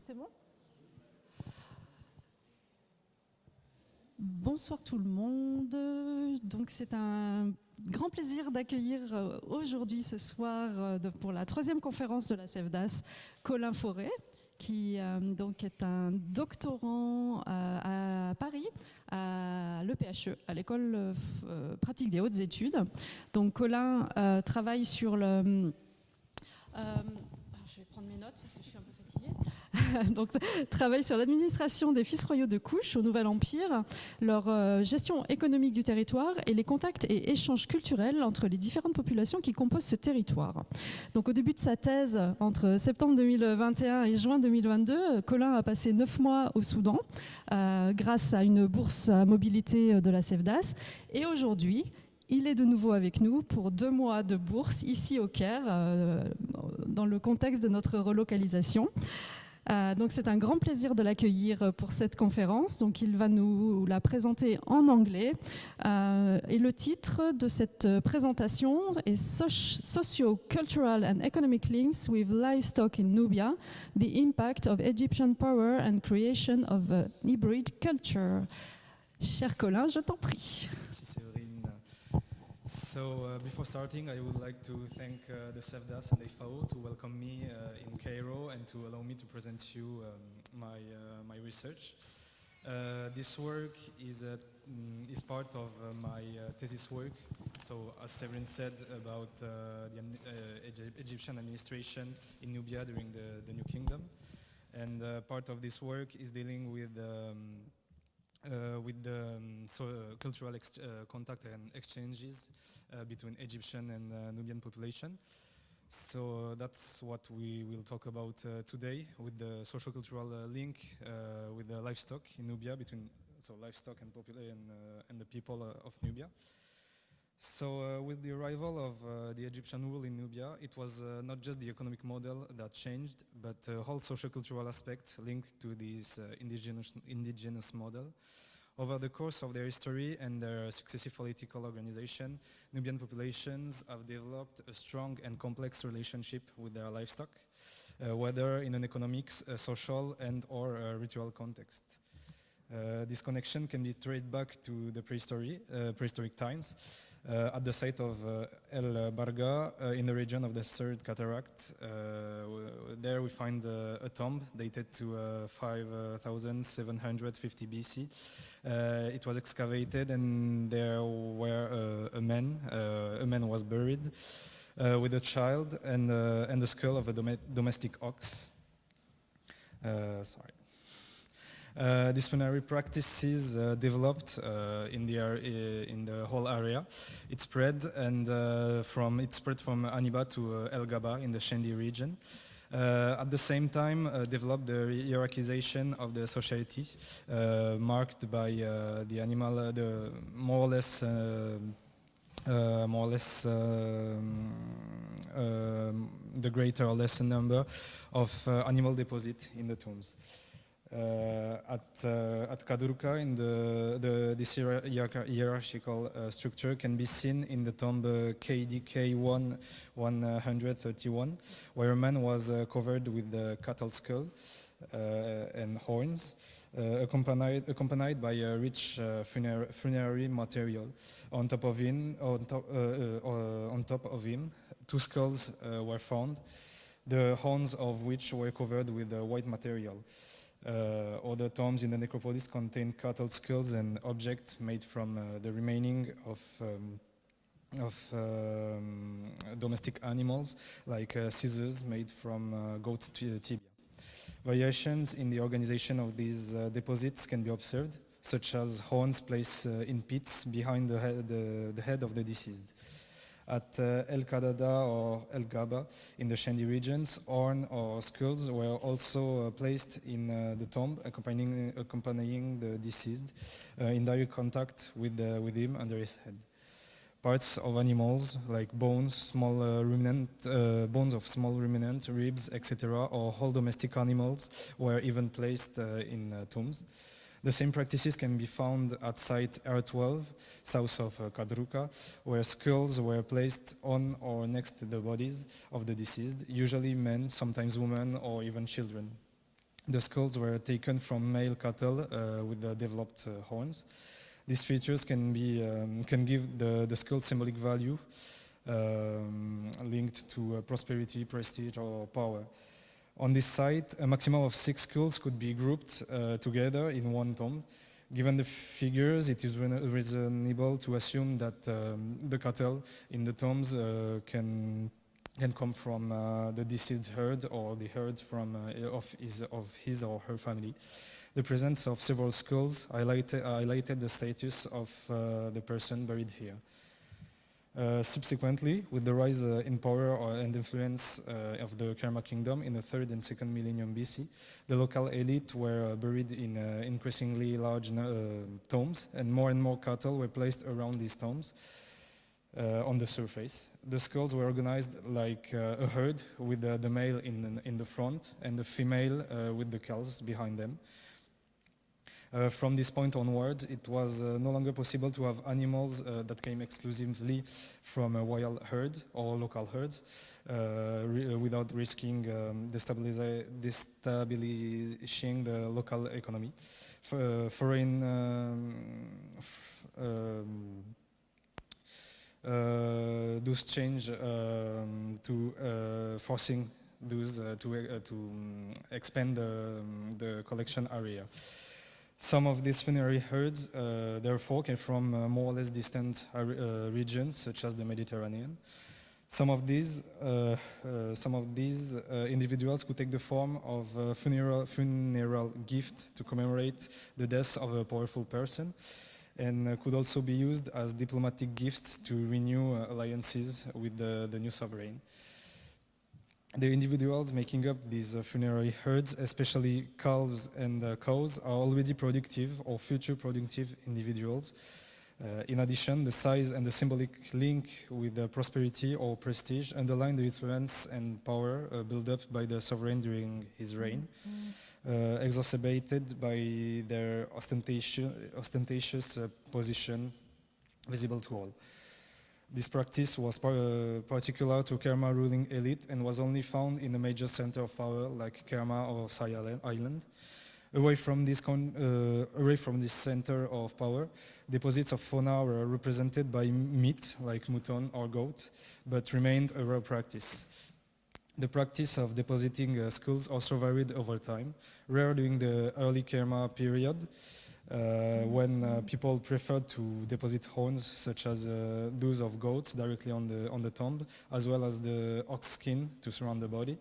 C'est bon? Bonsoir tout le monde. Donc c'est un grand plaisir d'accueillir aujourd'hui, ce soir, pour la 3e conférence de la SFDAS, Colin Fauré, qui donc est un doctorant à Paris, à l'EPHE, à l'école pratique des hautes études. Donc Colin travaille sur le... je vais prendre mes notes parce que je suis un peu fatiguée. Donc, travaille sur l'administration des fils royaux de Couche au Nouvel Empire, leur gestion économique du territoire et les contacts et échanges culturels entre les différentes populations qui composent ce territoire. Donc, au début de sa thèse, entre septembre 2021 et juin 2022, Colin a passé 9 mois au Soudan grâce à une bourse à mobilité de la SFDAS. Et aujourd'hui, il est de nouveau avec nous pour 2 mois de bourse ici au Caire, dans le contexte de notre relocalisation. Donc c'est un grand plaisir de l'accueillir pour cette conférence. Donc il va nous la présenter en anglais. Et le titre de cette présentation est Socio-cultural and economic links with livestock in Nubia, the impact of Egyptian power and creation of a hybrid culture. Cher Colin, je t'en prie. So before starting, I would like to thank the SFDAS and the FAO to welcome me in Cairo and to allow me to present you my research. This work is part of my thesis work. So as Severin said about the Egyptian administration in Nubia during the New Kingdom. And part of this work is dealing with the cultural contact and exchanges between Egyptian and Nubian population. So that's what we will talk about today, with the social-cultural link with the livestock in Nubia, between livestock and the people of Nubia. So with the arrival of the Egyptian rule in Nubia, it was not just the economic model that changed, but a whole social-cultural aspect linked to this indigenous model. Over the course of their history and their successive political organization, Nubian populations have developed a strong and complex relationship with their livestock, whether in an economic, social, and/or ritual context. This connection can be traced back to the prehistoric times, at the site of El Barga in the region of the Third Cataract. There we find a tomb dated to 5750 BC. It was excavated and there were a man was buried with a child and the skull of a domestic ox. These funerary practices developed in the whole area. It spread from Aniba to El Gaba in the Shendi region. At the same time, developed the hierarchization of the society, marked by the more or less the greater or lesser number of animal deposits in the tombs. At Kadruka, this hierarchical structure can be seen in the tomb KDK 131, where a man was covered with the cattle skull and horns, accompanied by a rich funerary material. On top of him, 2 skulls were found, the horns of which were covered with white material. Other tombs in the necropolis contain cattle skulls and objects made from the remaining of domestic animals, like scissors made from goat tibia. Variations in the organization of these deposits can be observed, such as horns placed in pits behind the head of the deceased. At El Kadada or El Gaba in the Shendi regions, horn or skulls were also placed in the tomb, accompanying the deceased in direct contact with him under his head. Parts of animals like bones, bones of small ruminants, ribs, etc., or whole domestic animals were even placed in tombs. The same practices can be found at site R12, south of Kadruka, where skulls were placed on or next to the bodies of the deceased, usually men, sometimes women, or even children. The skulls were taken from male cattle with the developed horns. These features can give the skull symbolic value linked to prosperity, prestige, or power. On this site, a maximum of 6 skulls could be grouped together in one tomb. Given the figures, it is reasonable to assume that the cattle in the tombs can come from the deceased herd or the herd from of his or her family. The presence of several skulls highlighted the status of the person buried here. Subsequently, with the rise in power and influence of the Kerma kingdom in the 3rd and 2nd millennium BC, the local elite were buried in increasingly large tombs, and more cattle were placed around these tombs on the surface. The skulls were organized like a herd, with the male in the front and the female with the calves behind them. From this point onwards, it was no longer possible to have animals that came exclusively from a wild herd or local herds without risking destabilizing the local economy. Those change to forcing those to expand the collection area. Some of these funerary herds, therefore, came from more or less distant regions, such as the Mediterranean. Some of these individuals could take the form of a funeral gift to commemorate the death of a powerful person, and could also be used as diplomatic gifts to renew alliances with the new sovereign. The individuals making up these funerary herds, especially calves and cows, are already productive or future productive individuals. In addition, the size and the symbolic link with prosperity or prestige underline the influence and power built up by the sovereign during his reign, exacerbated by their ostentatious position visible to all. This practice was particular to Kerma ruling elite and was only found in a major center of power like Kerma or Sai Island. Away from this center of power, deposits of fauna were represented by meat like mutton or goat, but remained a rare practice. The practice of depositing skulls also varied over time, rare during the early Kerma period, when people preferred to deposit horns, such as those of goats, directly on the tomb, as well as the ox skin to surround the body.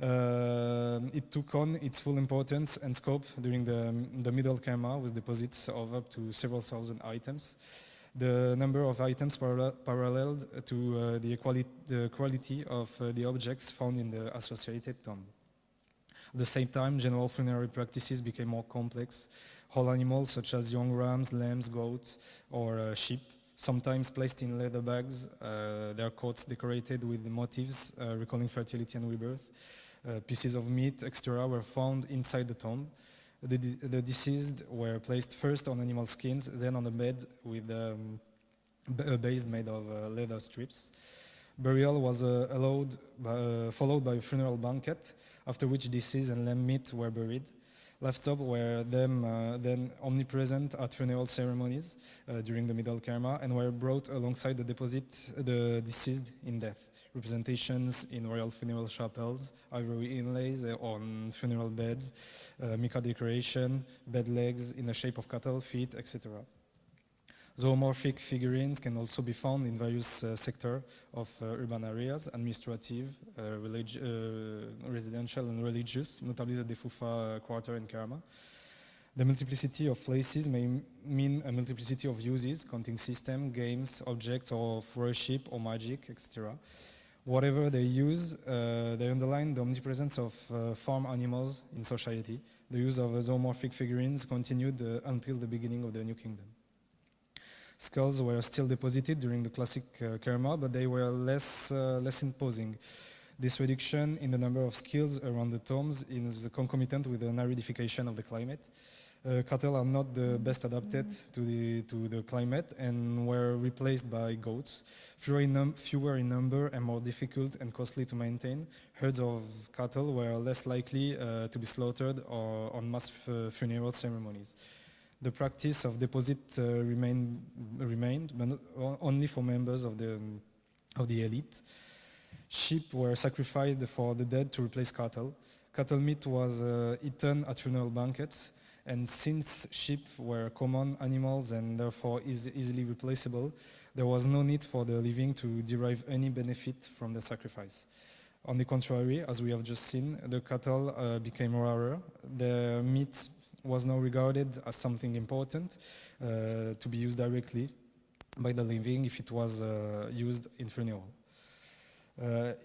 It took on its full importance and scope during the Middle Kerma, with deposits of up to several thousand items. The number of items paralleled to the quality of the objects found in the associated tomb. At the same time, general funerary practices became more complex. Whole animals such as young rams, lambs, goats, or sheep, sometimes placed in leather bags, their coats decorated with motifs recalling fertility and rebirth. Pieces of meat, etc., were found inside the tomb. The deceased were placed first on animal skins, then on a bed with a base made of leather strips. Burial was followed by a funeral banquet, after which deceased and lamb meat were buried. Livestock were then omnipresent at funeral ceremonies during the Middle Kerma and were brought alongside the deceased in death. Representations in royal funeral chapels, ivory inlays on funeral beds, mica decoration, bed legs in the shape of cattle, feet, etc. Zoomorphic figurines can also be found in various sectors of urban areas, administrative, residential and religious, notably the Defufa quarter in Kerma. The multiplicity of places may mean a multiplicity of uses, counting system, games, objects of worship or magic, etc. Whatever they use, they underline the omnipresence of farm animals in society. The use of zoomorphic figurines continued until the beginning of the New Kingdom. Skulls were still deposited during the classic Kerma, but they were less imposing. This reduction in the number of skulls around the tombs is concomitant with an aridification of the climate. Cattle are not the best adapted to the climate and were replaced by goats. Fewer in number and more difficult and costly to maintain, herds of cattle were less likely to be slaughtered or on mass funeral ceremonies. The practice of deposit remained, but only for members of the elite. Sheep were sacrificed for the dead to replace cattle. Cattle meat was eaten at funeral banquets, and since sheep were common animals and therefore easily replaceable, there was no need for the living to derive any benefit from the sacrifice. On the contrary, as we have just seen, the cattle became rarer. The meat was now regarded as something important to be used directly by the living if it was used in funeral.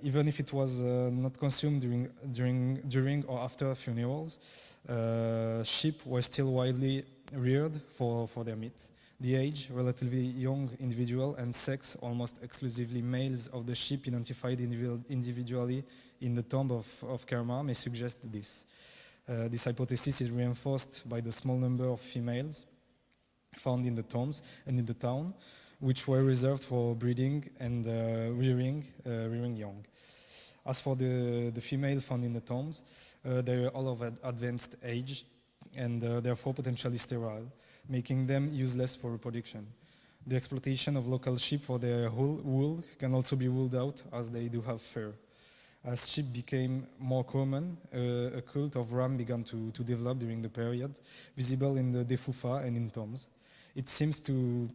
Even if it was not consumed during or after funerals, sheep were still widely reared for their meat. The age, relatively young individual, and sex, almost exclusively males of the sheep identified individually in the tomb of Kerma may suggest this. This hypothesis is reinforced by the small number of females found in the tombs and in the town, which were reserved for breeding and rearing young. As for the female found in the tombs, they were all of advanced age and therefore potentially sterile, making them useless for reproduction. The exploitation of local sheep for their wool can also be ruled out, as they do have fur. As sheep became more common, a cult of ram began to develop during the period, visible in the defufa and in tombs. It seems to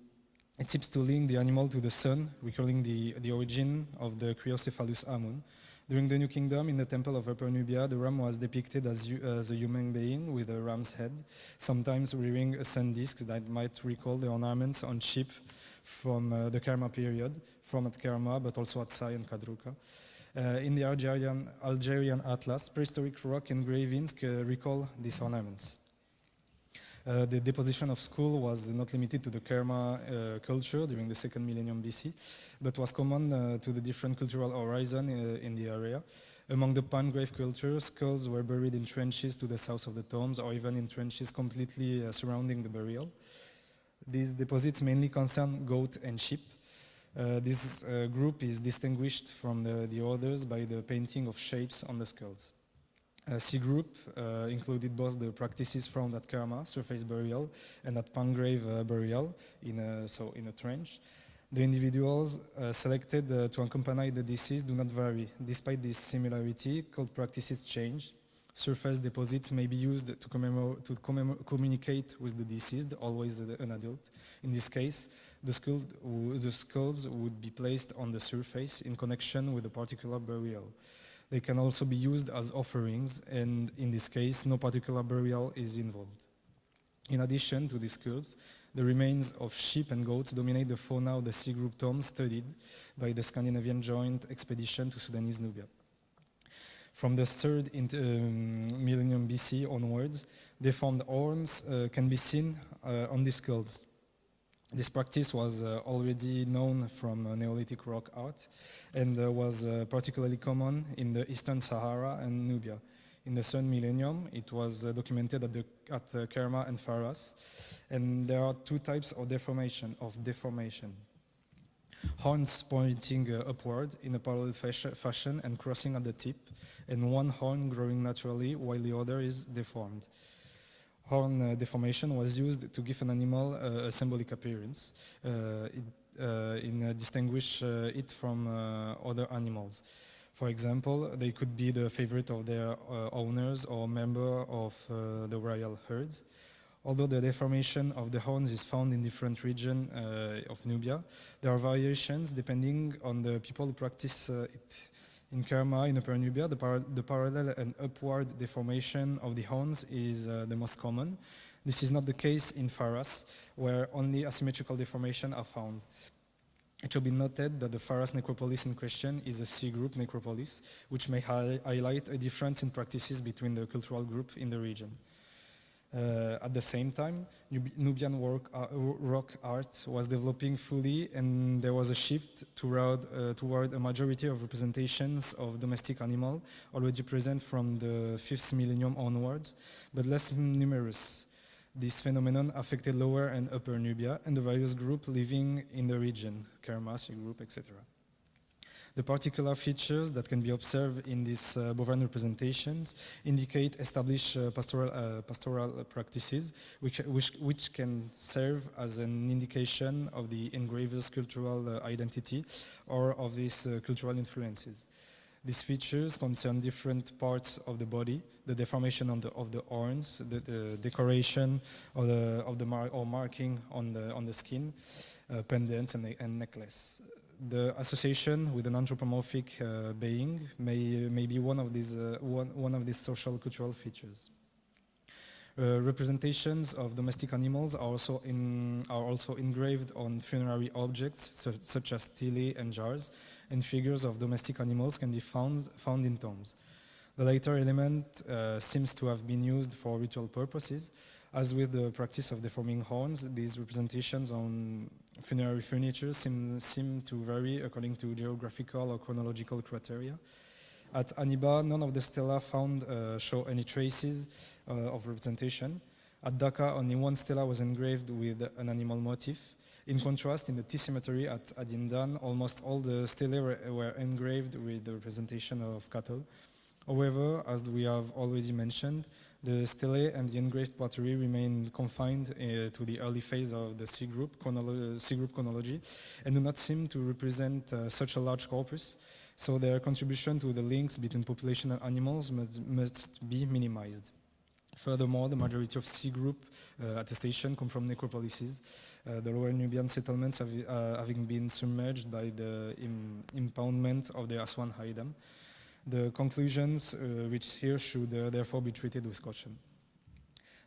link the animal to the sun, recalling the origin of the Criocephalus amun. During the New Kingdom, in the temple of Upper Nubia, the ram was depicted as a human being with a ram's head, sometimes wearing a sun disk that might recall the ornaments on sheep from the Kerma period, from at Kerma, but also at Sai and Kadruka. In the Algerian Atlas, prehistoric rock engravings recall these ornaments. The deposition of skull was not limited to the Kerma culture during the 2nd millennium BC, but was common to the different cultural horizon in the area. Among the Palmgrave culture, skulls were buried in trenches to the south of the tombs, or even in trenches completely surrounding the burial. These deposits mainly concern goat and sheep. This group is distinguished from the others by the painting of shapes on the skulls. C group included both the practices found at Kerma, surface burial, and at Palmgrave burial, in a trench. The individuals selected to accompany the deceased do not vary. Despite this similarity, cult practices change. Surface deposits may be used to communicate with the deceased, always an adult. In this case, the skulls would be placed on the surface in connection with a particular burial. They can also be used as offerings, and in this case, no particular burial is involved. In addition to these skulls, the remains of sheep and goats dominate the fauna of the C group tombs studied by the Scandinavian Joint Expedition to Sudanese Nubia. From the 3rd millennium BC onwards, deformed horns can be seen on these skulls. This practice was already known from Neolithic rock art and was particularly common in the Eastern Sahara and Nubia. In the 3rd millennium, it was documented at Kerma and Pharas, and there are two types of deformation. Horns pointing upward in a parallel fashion and crossing at the tip, and one horn growing naturally while the other is deformed. Horn deformation was used to give an animal a symbolic appearance, distinguish it from other animals. For example, they could be the favorite of their owners or member of the royal herds. Although the deformation of the horns is found in different regions of Nubia, there are variations depending on the people who practice it. In Kerma, in Upper Nubia, the parallel and upward deformation of the horns is the most common. This is not the case in Pharas, where only asymmetrical deformation are found. It should be noted that the Pharas necropolis in question is a C group necropolis, which may highlight a difference in practices between the cultural group in the region. At the same time, Nubian rock art was developing fully, and there was a shift toward a majority of representations of domestic animal already present from the 5th millennium onwards, but less numerous. This phenomenon affected Lower and Upper Nubia and the various groups living in the region, Kerma, C group, etc. The particular features that can be observed in these bovine representations indicate established pastoral practices, which can serve as an indication of the engraver's cultural identity or of his cultural influences. These features concern different parts of the body, the deformation of the horns, the decoration or marking on the skin, pendants and necklace. The association with an anthropomorphic being may be one of these social cultural features. Representations of domestic animals are also engraved on funerary objects such as stelae and jars, and figures of domestic animals can be found in tombs. The latter element seems to have been used for ritual purposes. As with the practice of deforming horns, these representations on funerary furniture seem to vary according to geographical or chronological criteria. At Aniba, none of the stela found show any traces of representation. At Dhaka, only one stela was engraved with an animal motif. In contrast, in the T cemetery at Adindan, almost all the stelae were engraved with the representation of cattle. However, as we have already mentioned, the stelae and the engraved pottery remain confined to the early phase of the C group chronology and do not seem to represent such a large corpus, so their contribution to the links between population and animals must be minimized. Furthermore, the majority of C group attestation come from necropolises, the lower Nubian settlements having been submerged by the impoundment of the Aswan Haidam. The conclusions reached here should therefore be treated with caution.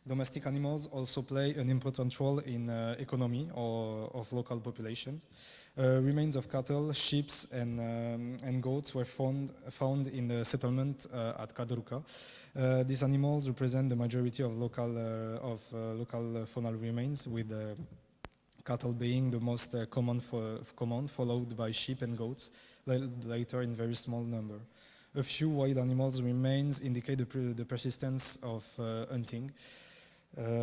Domestic animals also play an important role in economy of local populations. Remains of cattle, sheep, and goats were found in the settlement at Kadruka. These animals represent the majority of local faunal remains, with cattle being the most common, followed by sheep and goats, later in very small number. A few wild animals remains indicate the persistence of hunting.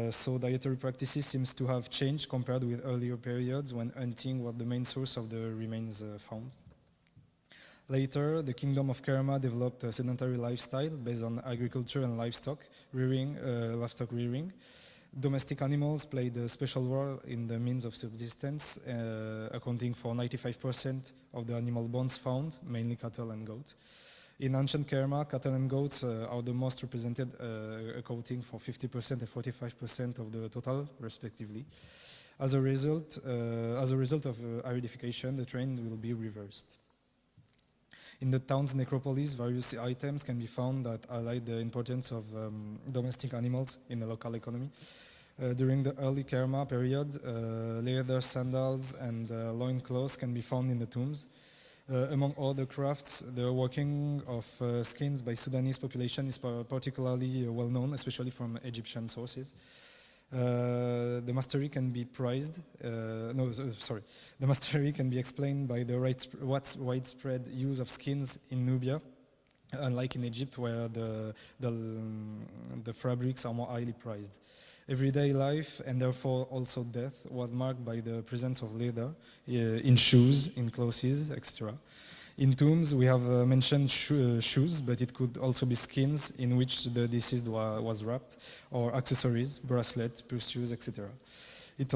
So dietary practices seems to have changed compared with earlier periods when hunting was the main source of the remains found. Later, the kingdom of Kerma developed a sedentary lifestyle based on agriculture and livestock rearing. Domestic animals played a special role in the means of subsistence, accounting for 95% of the animal bones found, mainly cattle and goats. In ancient Kerma, cattle and goats are the most represented, accounting for 50% and 45% of the total, respectively. As a result of aridification, the trend will be reversed. In the town's necropolis, various items can be found that highlight the importance of domestic animals in the local economy. During the early Kerma period, leather sandals and loincloths can be found in the tombs. Among other crafts, the working of skins by Sudanese population is particularly well known, especially from Egyptian sources. The mastery can be The mastery can be explained by the widespread use of skins in Nubia, unlike in Egypt, where the fabrics are more highly prized. Everyday life, and therefore also death, was marked by the presence of leather in shoes, in clothes, etc. In tombs, we have mentioned shoes, but it could also be skins in which the deceased was wrapped, or accessories, bracelets, purses, etc. It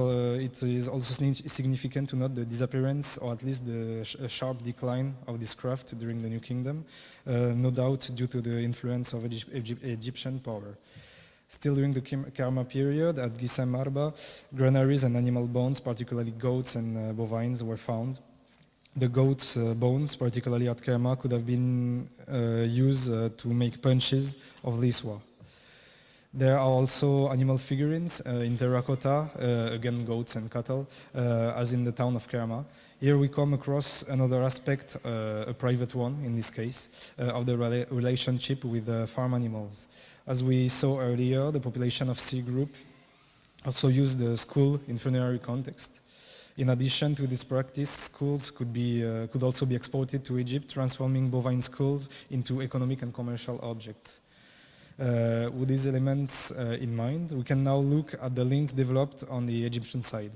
is also significant to note the disappearance, or at least the sharp decline of this craft during the New Kingdom, no doubt due to the influence of Egyptian power. Still during the Kerma period, at Gisem Marba, granaries and animal bones, particularly goats and bovines, were found. The goats' bones, particularly at Kerma, could have been used to make punches of liswa. There are also animal figurines in terracotta, again goats and cattle, as in the town of Kerma. Here we come across another aspect, a private one in this case, of the relationship with farm animals. As we saw earlier, the population of C group also used the skull in funerary context. In addition to this practice, skulls could also be exported to Egypt, transforming bovine skulls into economic and commercial objects. With these elements in mind, we can now look at the links developed on the Egyptian side.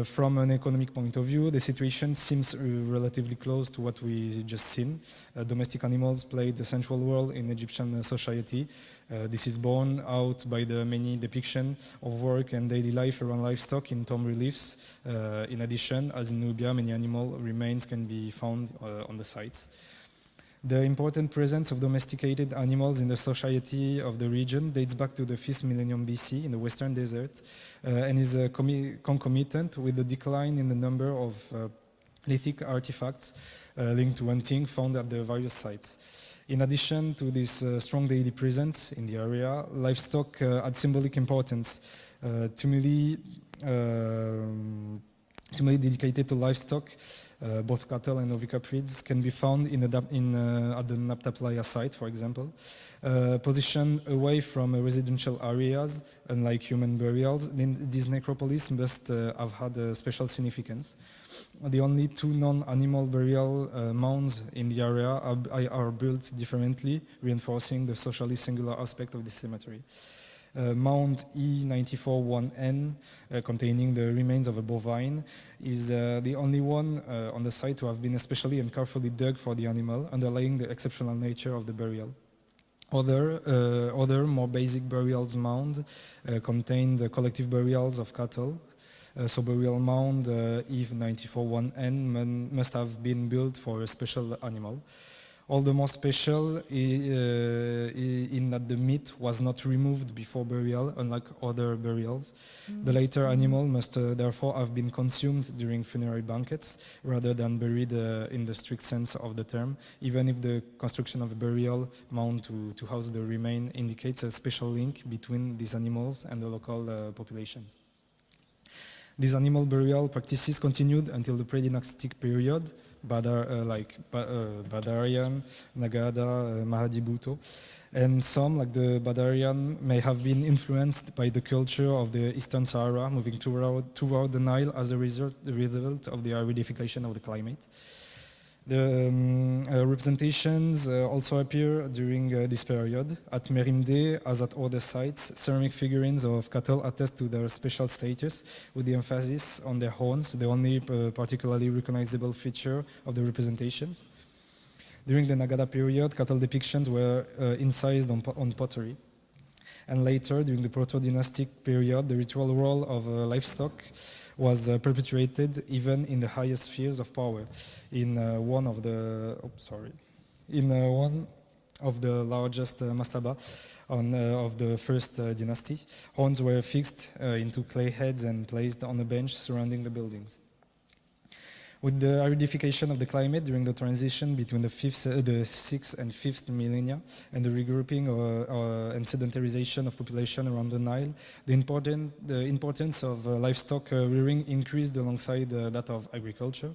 From an economic point of view, the situation seems relatively close to what we just seen. Domestic animals played a central role in Egyptian society. This is borne out by the many depictions of work and daily life around livestock in tomb reliefs. In addition, as in Nubia, many animal remains can be found on the sites. The important presence of domesticated animals in the society of the region dates back to the 5th millennium BC in the Western Desert and is concomitant with the decline in the number of lithic artifacts linked to hunting found at the various sites. In addition to this strong daily presence in the area, livestock had symbolic importance. Tumuli dedicated to livestock, both cattle and ovicaprids, can be found at the Nabta Playa site, for example. Positioned away from residential areas, unlike human burials, these necropolises must have had a special significance. The only two non-animal burial mounds in the area are built differently, reinforcing the socially singular aspect of this cemetery. Mound E941N, containing the remains of a bovine, is the only one on the site to have been especially and carefully dug for the animal, underlying the exceptional nature of the burial. Other more basic burials mound contain the collective burials of cattle. So burial mound E941N must have been built for a special animal. All the more special in that the meat was not removed before burial, unlike other burials. The later animal must therefore have been consumed during funerary banquets rather than buried in the strict sense of the term, even if the construction of a burial mound to house the remain indicates a special link between these animals and the local populations. These animal burial practices continued until the pre-dynastic period, Badarian, Nagada, Mahadibuto, and some, like the Badarian, may have been influenced by the culture of the Eastern Sahara, moving toward the Nile as a result of the aridification of the climate. The representations also appear during this period. At Merimde, as at other sites, ceramic figurines of cattle attest to their special status, with the emphasis on their horns, the only particularly recognizable feature of the representations. During the Nagada period, cattle depictions were incised on pottery. And later, during the Proto-dynastic period, the ritual role of livestock was perpetuated even in the highest spheres of power. In one of the largest mastaba of the first dynasty, horns were fixed into clay heads and placed on a bench surrounding the buildings. With the aridification of the climate during the transition between the 6th and 5th millennia and the regrouping and sedentarization of population around the Nile, the importance of livestock rearing increased alongside that of agriculture.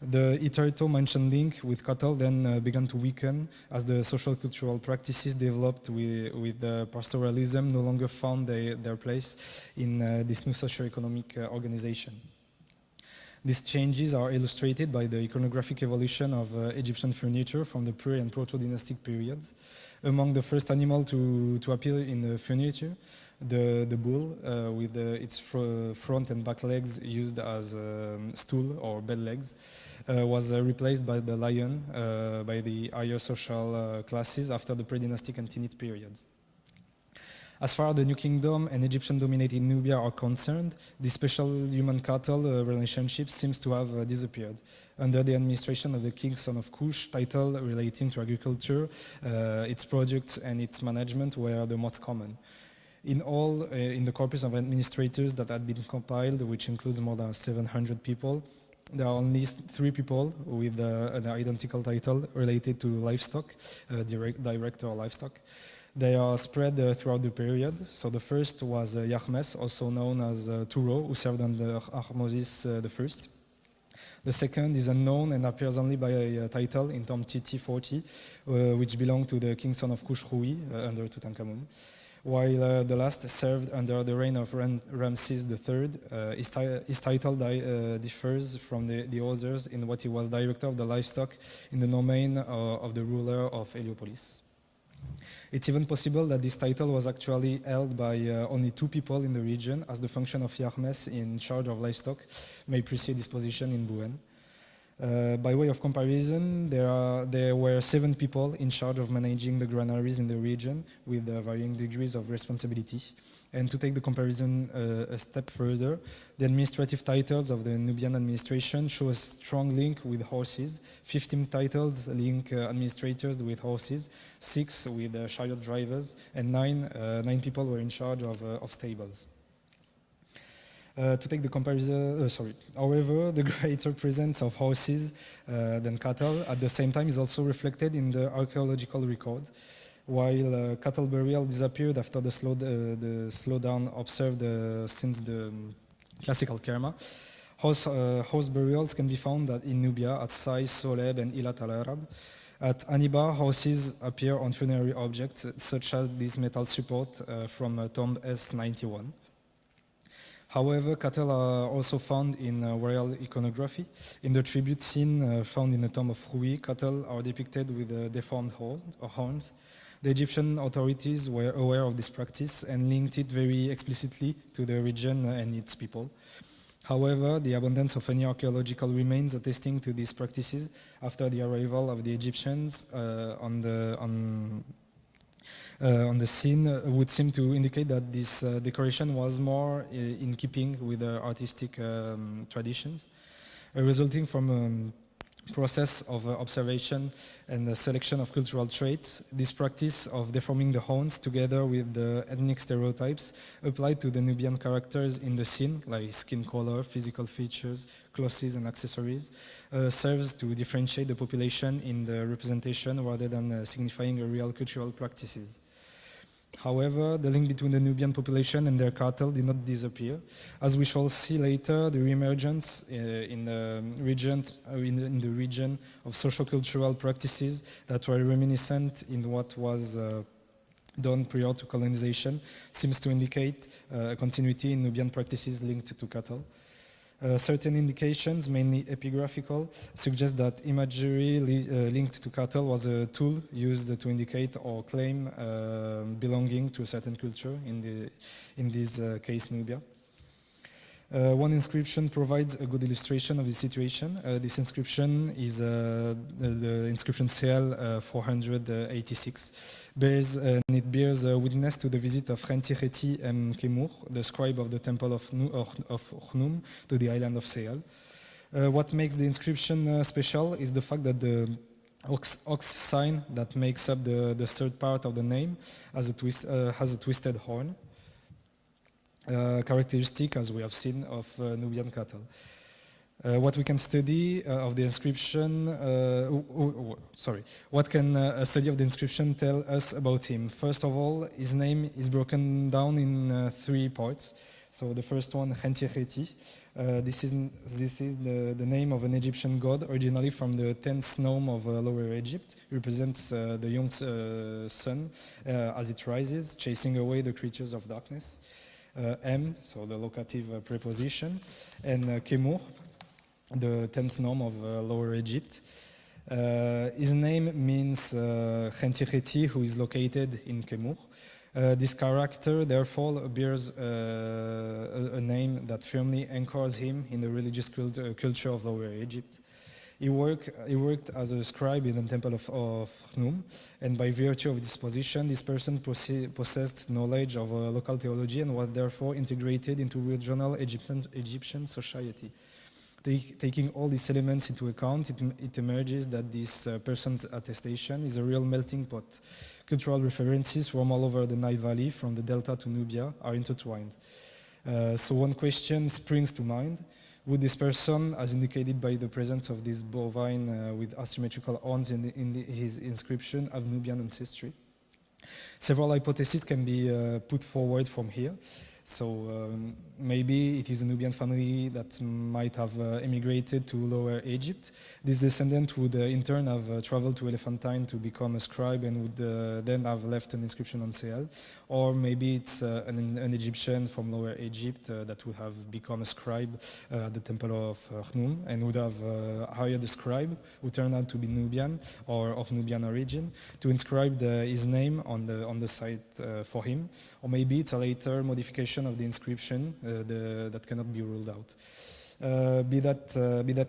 The hitherto mentioned link with cattle then began to weaken as the social-cultural practices developed with pastoralism no longer found their place in this new socio-economic organization. These changes are illustrated by the iconographic evolution of Egyptian furniture from the pre- and proto-dynastic periods. Among the first animal to appear in the furniture, the bull, with its front and back legs used as stool or bed legs, was replaced by the lion by the higher social classes after the pre-dynastic and Tinite periods. As far as the New Kingdom and Egyptian-dominated Nubia are concerned, the special human-cattle relationship seems to have disappeared. Under the administration of the King Son of Kush, title relating to agriculture, its projects and its management were the most common. In all, in the corpus of administrators that had been compiled, which includes more than 700 people, there are only 3 people with an identical title related to livestock, director of livestock. They are spread throughout the period. So the first was Yahmes, also known as Turo, who served under Ahmosis I. The second is unknown and appears only by a title in Tom TT40, which belonged to the King Son of Kush Hui under Tutankhamun. While the last served under the reign of Ramses III, his title differs from the others in what he was director of the livestock in the domain of the ruler of Heliopolis. It's even possible that this title was actually held by only 2 people in the region, as the function of Yarmes in charge of livestock may precede this position in Buen. By way of comparison, there were 7 people in charge of managing the granaries in the region with varying degrees of responsibility. And to take the comparison a step further, the administrative titles of the Nubian administration show a strong link with horses. 15 titles link administrators with horses, 6 with chariot drivers, and 9 people were in charge of stables. To take the comparison, however, the greater presence of horses than cattle at the same time is also reflected in the archaeological record. While cattle burial disappeared after the slowdown observed since the classical Kerma, horse burials can be found in Nubia, at Sais, Soleb, and Ilat al-Arab. At Aniba, horses appear on funerary objects, such as this metal support from tomb S91. However, cattle are also found in royal iconography. In the tribute scene found in the tomb of Rui, cattle are depicted with deformed horns. The Egyptian authorities were aware of this practice and linked it very explicitly to the region and its people. However, the abundance of any archaeological remains attesting to these practices after the arrival of the Egyptians on the scene would seem to indicate that this decoration was more in keeping with the artistic traditions, resulting from process of observation and the selection of cultural traits. This practice of deforming the horns together with the ethnic stereotypes applied to the Nubian characters in the scene, like skin color, physical features, clothes and accessories, serves to differentiate the population in the representation rather than signifying a real cultural practices. However, the link between the Nubian population and their cattle did not disappear. As we shall see later, the re-emergence in the region of socio-cultural practices that were reminiscent in what was done prior to colonization seems to indicate a continuity in Nubian practices linked to cattle. Certain indications, mainly epigraphical, suggest that imagery linked to cattle was a tool used to indicate or claim belonging to a certain culture, in this case Nubia. One inscription provides a good illustration of the situation. This inscription is the inscription CL 486, and it bears witness to the visit of Khenti M. Kemur, the scribe of the temple of Khnum, to the island of Seal. What makes the inscription special is the fact that the ox sign that makes up the third part of the name has a twisted horn. Characteristic, as we have seen, of Nubian cattle. What we can study of the inscription, what can a study of the inscription tell us about him? First of all, his name is broken down in 3 parts. So the first one, Khenti. This is the name of an Egyptian god, originally from the 10th nome of Lower Egypt. It represents the young sun as it rises, chasing away the creatures of darkness. M, so the locative preposition, and Kemur, the 10th nome of Lower Egypt. His name means Khenti, who is located in Kemur. This character, therefore, bears a name that firmly anchors him in the religious culture of Lower Egypt. He worked as a scribe in the temple of Khnum, and by virtue of this position, this person possessed knowledge of local theology and was therefore integrated into regional Egyptian society. Taking all these elements into account, it emerges that this person's attestation is a real melting pot. Cultural references from all over the Nile Valley, from the Delta to Nubia, are intertwined. So one question springs to mind. Would this person, as indicated by the presence of this bovine with asymmetrical horns in his inscription, have Nubian ancestry? Several hypotheses can be put forward from here. So maybe it is a Nubian family that might have emigrated to Lower Egypt. This descendant would in turn have traveled to Elephantine to become a scribe and would then have left an inscription on Sehel. Or maybe it's an Egyptian from Lower Egypt that would have become a scribe at the temple of Khnum and would have hired a scribe who turned out to be Nubian or of Nubian origin to inscribe his name on the site for him. Or maybe it's a later modification of the inscription that cannot be ruled out. Be that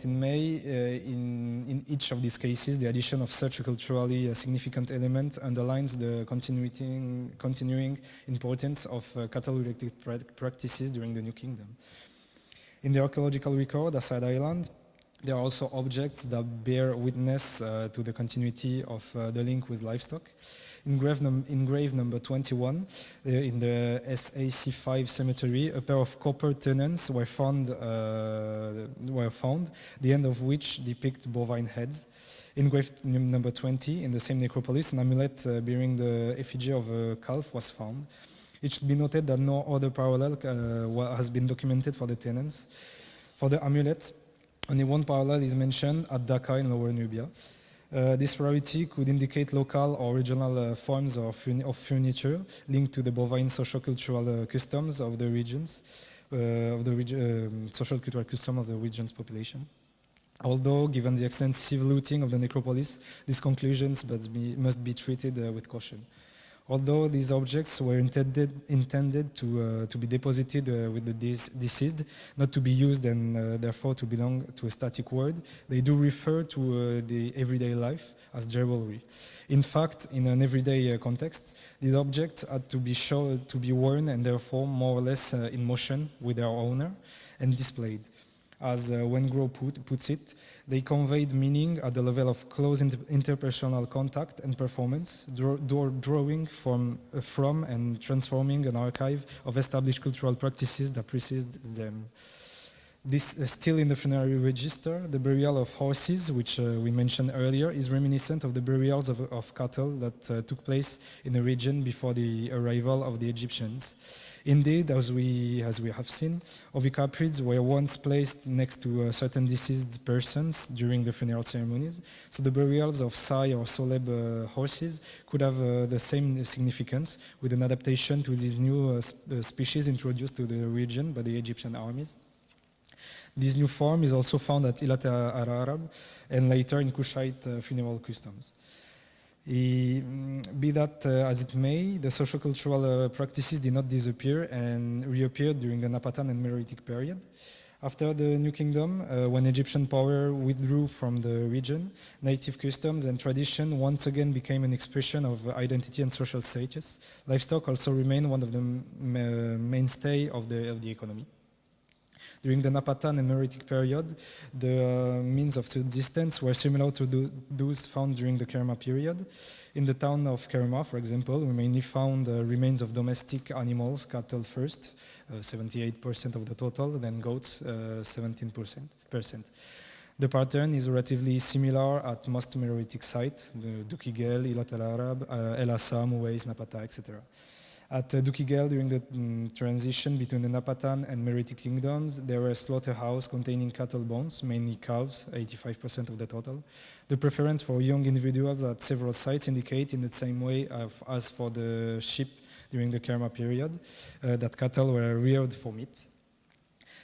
in May, in each of these cases, the addition of such a culturally significant element underlines the continuing importance of cattle-related practices during the New Kingdom. In the archaeological record aside Ireland, there are also objects that bear witness to the continuity of the link with livestock. Engraved number 21, in the SAC5 cemetery, a pair of copper tenons were found, the end of which depict bovine heads. Engraved number 20, in the same necropolis, an amulet bearing the effigy of a calf was found. It should be noted that no other parallel has been documented for the tenons. For the amulet, only one parallel is mentioned at Dhaka in Lower Nubia. This rarity could indicate local or regional forms of furniture linked to the bovine socio-cultural customs of the regions, social-cultural custom of the region's population. Although, given the extensive looting of the necropolis, these conclusions must be treated with caution. Although these objects were intended to be deposited with the deceased, not to be used and therefore to belong to a static world, they do refer to the everyday life as jewelry. In fact, in an everyday context, these objects had to be worn and therefore more or less in motion with their owner and displayed. As Wengrow puts it, they conveyed meaning at the level of close interpersonal contact and performance, drawing from and transforming an archive of established cultural practices that preceded them. This still in the funerary register, the burial of horses, which we mentioned earlier, is reminiscent of the burials of cattle that took place in the region before the arrival of the Egyptians. Indeed, as we have seen, ovicaprids were once placed next to certain deceased persons during the funeral ceremonies. So the burials of Sai or Soleb horses could have the same significance with an adaptation to these new species introduced to the region by the Egyptian armies. This new form is also found at Ilat al-Arab and later in Kushite funeral customs. Be that as it may, the socio-cultural practices did not disappear and reappeared during the Napatan and Meroitic period. After the New Kingdom, when Egyptian power withdrew from the region, native customs and tradition once again became an expression of identity and social status. Livestock also remained one of the mainstay of the economy. During the Napatan and Meroitic period, the means of subsistence were similar to those found during the Kerma period. In the town of Kerma, for example, we mainly found remains of domestic animals, cattle first, 78% of the total, then goats, 17%. The pattern is relatively similar at most Meroitic sites, the Dukigel, Ilat al-Arab, El Assam, Uwais, Napata, etc. At Dukigel, during the transition between the Napatan and Meroitic kingdoms, there were slaughterhouses containing cattle bones, mainly calves, 85% of the total. The preference for young individuals at several sites indicate in the same way as for the sheep during the Kerma period, that cattle were reared for meat.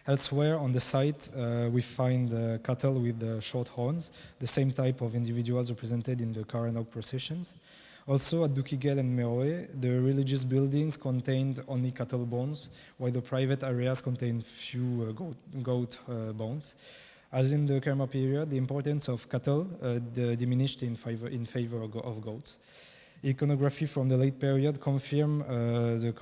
Elsewhere on the site, we find cattle with short horns, the same type of individuals represented in the Pharaonic processions. Also at Dukigel and Meroe, the religious buildings contained only cattle bones, while the private areas contained few goat bones. As in the Kerma period, the importance of cattle diminished in favor of goats. Iconography from the late period confirmed the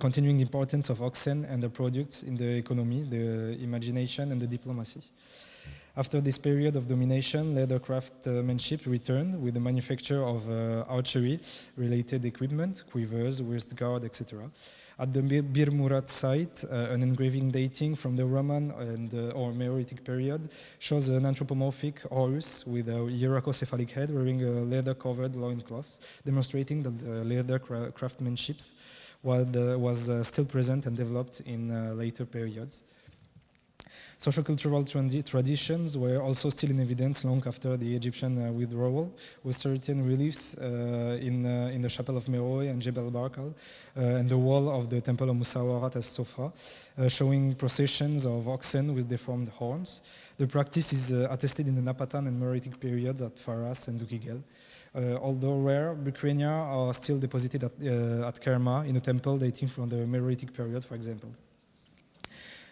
continuing importance of oxen and the products in the economy, the imagination and the diplomacy. After this period of domination, leather craftsmanship returned with the manufacture of archery-related equipment, quivers, wrist guard, etc. At the Bir Murat site, an engraving dating from the Roman and or Neolithic period shows an anthropomorphic horse with a hierarchocephalic head wearing a leather-covered loincloth, demonstrating that leather craftsmanship was still present and developed in later periods. Socio-cultural traditions were also still in evidence long after the Egyptian withdrawal, with certain reliefs in the chapel of Meroe and Jebel Barkal and the wall of the temple of Musawarat as Sofra, showing processions of oxen with deformed horns. The practice is attested in the Napatan and Meroitic periods at Faras and Dukigel. Although rare, bucrania are still deposited at Kerma in a temple dating from the Meroitic period, for example.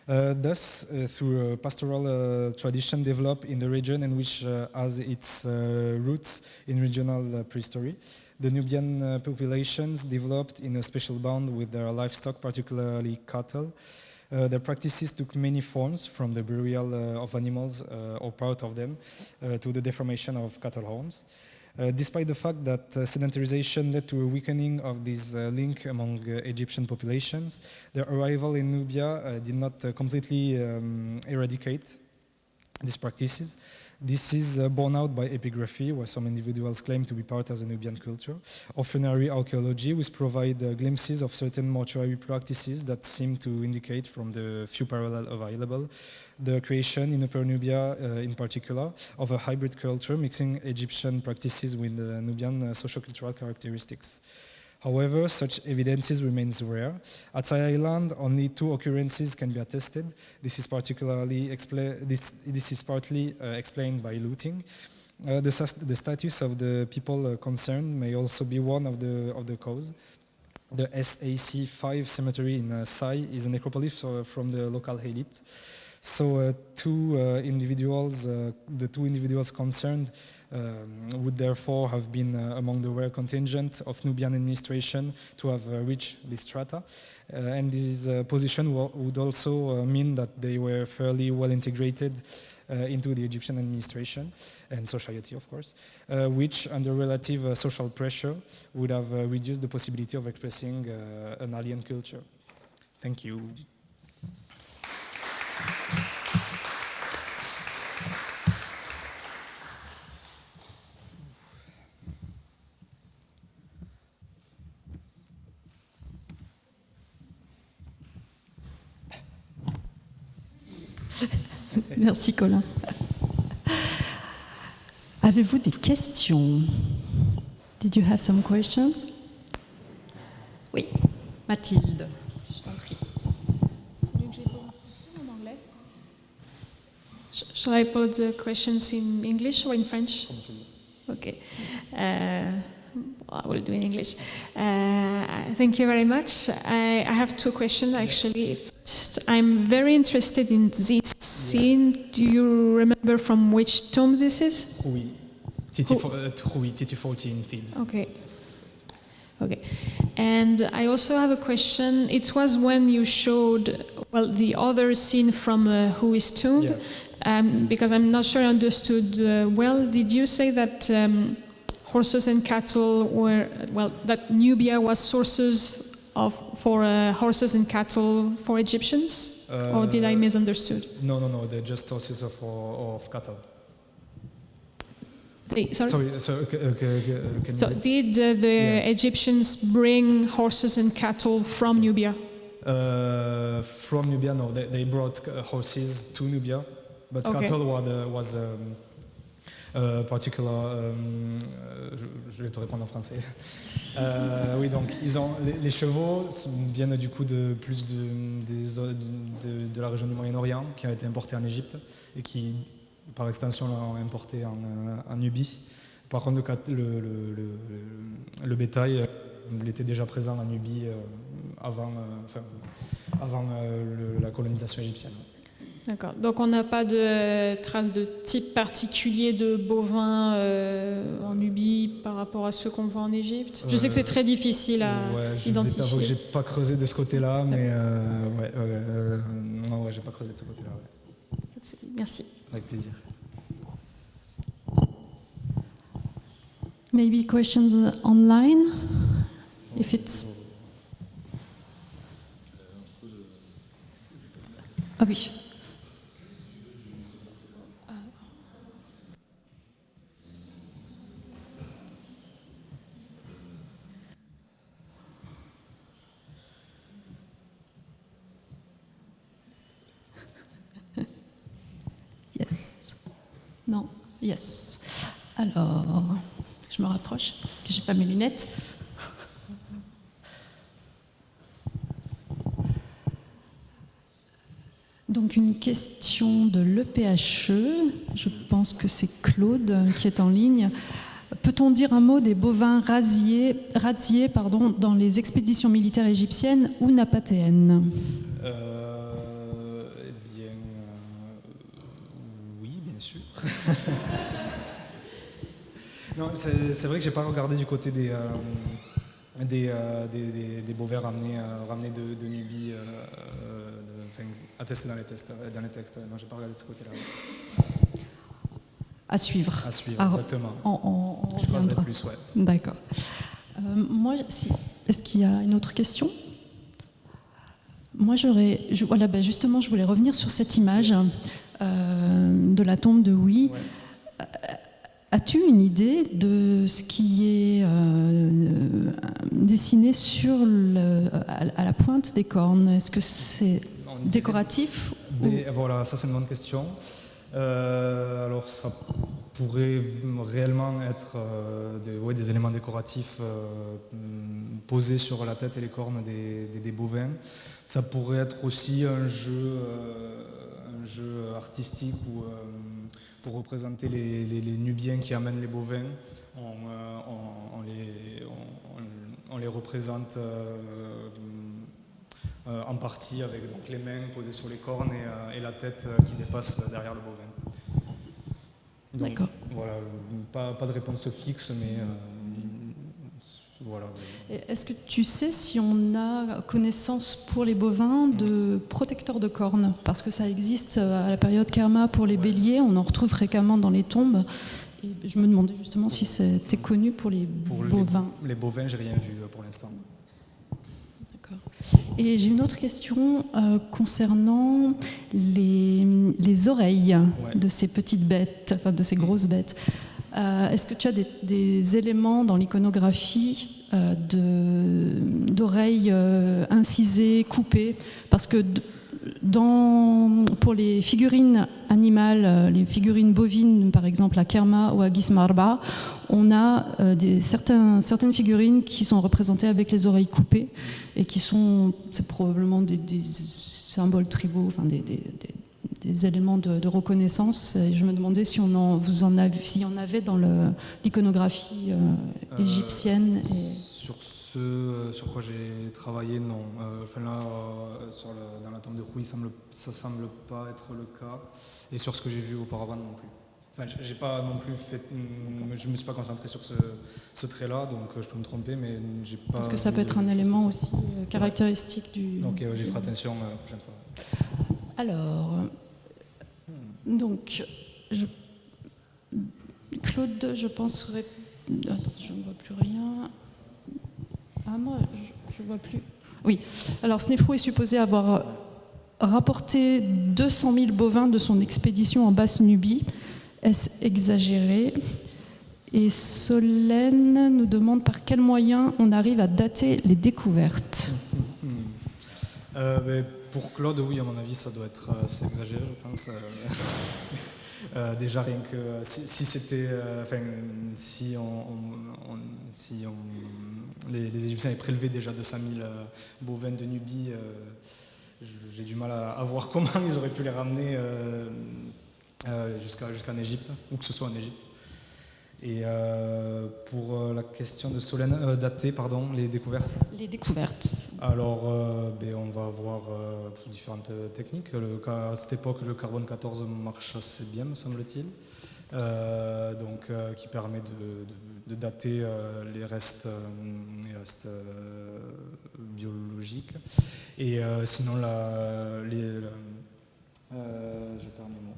Thus, through a pastoral tradition developed in the region and which has its roots in regional prehistory, the Nubian populations developed in a special bond with their livestock, particularly cattle. Their practices took many forms, from the burial of animals or part of them to the deformation of cattle horns. Despite the fact that sedentarization led to a weakening of this link among Egyptian populations, their arrival in Nubia did not completely eradicate these practices. This is borne out by epigraphy, where some individuals claim to be part of the Nubian culture, or funerary archaeology, which provide glimpses of certain mortuary practices that seem to indicate, from the few parallels available, the creation in Upper Nubia, in particular, of a hybrid culture mixing Egyptian practices with Nubian socio-cultural characteristics. However, such evidences remains rare. At Sai Island, only 2 occurrences can be attested. This is partly explained by looting. The status of the people concerned may also be one of the cause. The SAC-5 cemetery in Sai is a necropolis from the local elite. So the two individuals concerned would therefore have been among the rare contingent of Nubian administration to have reached this strata. And this position would also mean that they were fairly well integrated into the Egyptian administration and society, of course, which under relative social pressure would have reduced the possibility of expressing an alien culture. Thank you. Merci Colin. Avez-vous des questions? Did you have some questions? Oui, Mathilde, je t'en prie. Shall I pose the questions in English or in French? Okay. I will do in English. Thank you very much. I have 2 questions actually. First, I'm very interested in this scene. Do you remember from which tomb this is? Oui, TT14 Thebes. Okay. Okay. And I also have a question. It was when you showed, well, the other scene from Hui's tomb, yeah. Because I'm not sure I understood well. Did you say that horses and cattle were, well, that Nubia was sources for horses and cattle for Egyptians? Or did I misunderstood? No, they're just sources of cattle. Sorry? So did the Egyptians bring horses and cattle from Nubia? From Nubia, no. They brought horses to Nubia, but okay. Cattle was particular. Je vais te répondre en français. Oui, donc les chevaux viennent du coup de la région du Moyen-Orient, qui a été importés en Égypte et qui, par extension, l'ont importé en Nubie. Par contre, le bétail, il était déjà présent en Nubie avant la colonisation égyptienne. D'accord. Donc on n'a pas de traces de type particulier de bovins en Nubie par rapport à ceux qu'on voit en Égypte. Je sais que c'est très difficile à identifier. Je n'ai pas creusé de ce côté-là, mais non, j'ai pas creusé de ce côté-là. Ouais. Merci. Avec plaisir. Maybe questions online, if it's... Ah oui. Yes. Non. Yes. Alors, je me rapproche, que j'ai pas mes lunettes. Donc une question de l'EPHE, je pense que c'est Claude qui est en ligne. Peut-on dire un mot des bovins razziés dans les expéditions militaires égyptiennes ou napatéennes? Oui, bien sûr. Non, c'est vrai que j'ai pas regardé du côté des bovins ramenés de Nubie, attestés dans les textes. Non, j'ai pas regardé de ce côté-là. À suivre. À suivre, exactement. Je creuserai plus, ouais. D'accord. Est-ce qu'il y a une autre question? Moi, justement, je voulais revenir sur cette image de la tombe de Oui. Ouais. As-tu une idée de ce qui est dessiné à la pointe des cornes? Est-ce que c'est décoratif Voilà, ça c'est une bonne question. Alors ça pourrait réellement être des éléments décoratifs posés sur la tête et les cornes des bovins. Ça pourrait être aussi un jeu artistique où pour représenter les Nubiens qui amènent les bovins, on les représente en partie avec donc, les mains posées sur les cornes et la tête qui dépasse derrière le bovin. D'accord. Voilà, pas de réponse fixe, mais voilà. Est-ce que tu sais si on a connaissance pour les bovins de protecteurs de cornes? Parce que ça existe à la période Kerma pour les béliers, on en retrouve fréquemment dans les tombes. Et je me demandais justement si c'était connu pour les bovins. Les bovins, j'ai rien vu pour l'instant. D'accord. Et j'ai une autre question concernant les oreilles de ces petites bêtes, enfin de ces grosses bêtes. Est-ce que tu as des éléments dans l'iconographie d'oreilles incisées, coupées? Parce que pour les figurines animales, les figurines bovines, par exemple à Kerma ou à Gismarba, on a certaines figurines qui sont représentées avec les oreilles coupées et c'est probablement des symboles tribaux, enfin des éléments de reconnaissance. Et je me demandais s'il y en avait dans l'iconographie égyptienne. Sur quoi j'ai travaillé, non. Dans la tombe de Rouy, ça semble pas être le cas. Et sur ce que j'ai vu auparavant, non plus. Enfin, j'ai pas non plus fait. Je me suis pas concentré sur ce trait-là, donc je peux me tromper, mais j'ai pas. Parce que ça peut être un élément aussi caractéristique du. Ok, j'y ferai attention la prochaine fois. Alors, donc, Claude, je penserais. Attends, je ne vois plus rien. Ah, moi, je ne vois plus. Oui. Alors, Snefrou est supposé avoir rapporté 200 000 bovins de son expédition en Basse-Nubie. Est-ce exagéré? Et Solène nous demande par quels moyens on arrive à dater les découvertes. Pour Claude, oui, à mon avis, ça doit être assez exagéré, je pense. Déjà, rien que si c'était, les Égyptiens avaient prélevé déjà 200 000 bovins de Nubie, j'ai du mal à voir comment ils auraient pu les ramener jusqu'en Égypte, où que ce soit en Égypte. Et pour la question de Solène, dater, les découvertes. Les découvertes. Alors, on va avoir différentes techniques. À cette époque, le carbone 14 marche assez bien, me semble-t-il, qui permet de dater les restes biologiques. Et sinon, Je perds mes mots.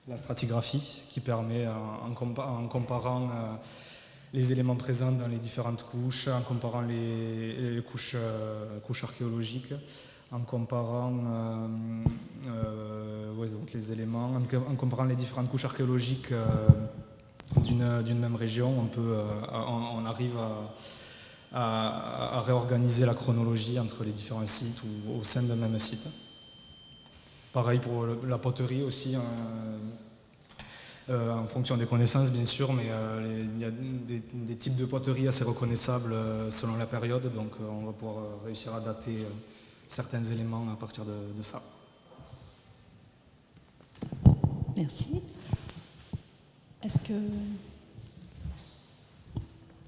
La stratigraphie, qui permet, en comparant les éléments présents dans les différentes couches, en comparant les couches archéologiques, en comparant donc les éléments, en comparant les différentes couches archéologiques d'une même région, on arrive à réorganiser la chronologie entre les différents sites ou au sein d'un même site. Pareil pour la poterie aussi, en fonction des connaissances bien sûr, mais il y a des types de poterie assez reconnaissables selon la période, donc on va pouvoir réussir à dater certains éléments à partir de ça. Merci. Est-ce que...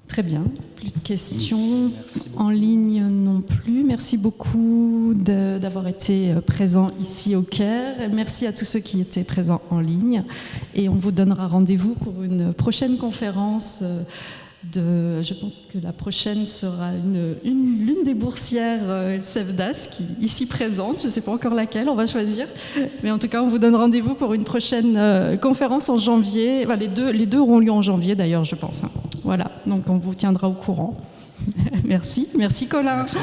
Très bien, plus de questions en ligne non plus. Merci beaucoup d'avoir été présent ici au Caire. Merci à tous ceux qui étaient présents en ligne. Et on vous donnera rendez-vous pour une prochaine conférence. Je pense que la prochaine sera l'une des boursières SFDAS qui ici présente. Je ne sais pas encore laquelle on va choisir. Mais en tout cas, on vous donne rendez-vous pour une prochaine conférence en janvier. Enfin, les deux auront lieu en janvier d'ailleurs, je pense. Voilà, donc on vous tiendra au courant. Merci. Merci Colin. Merci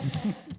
beaucoup.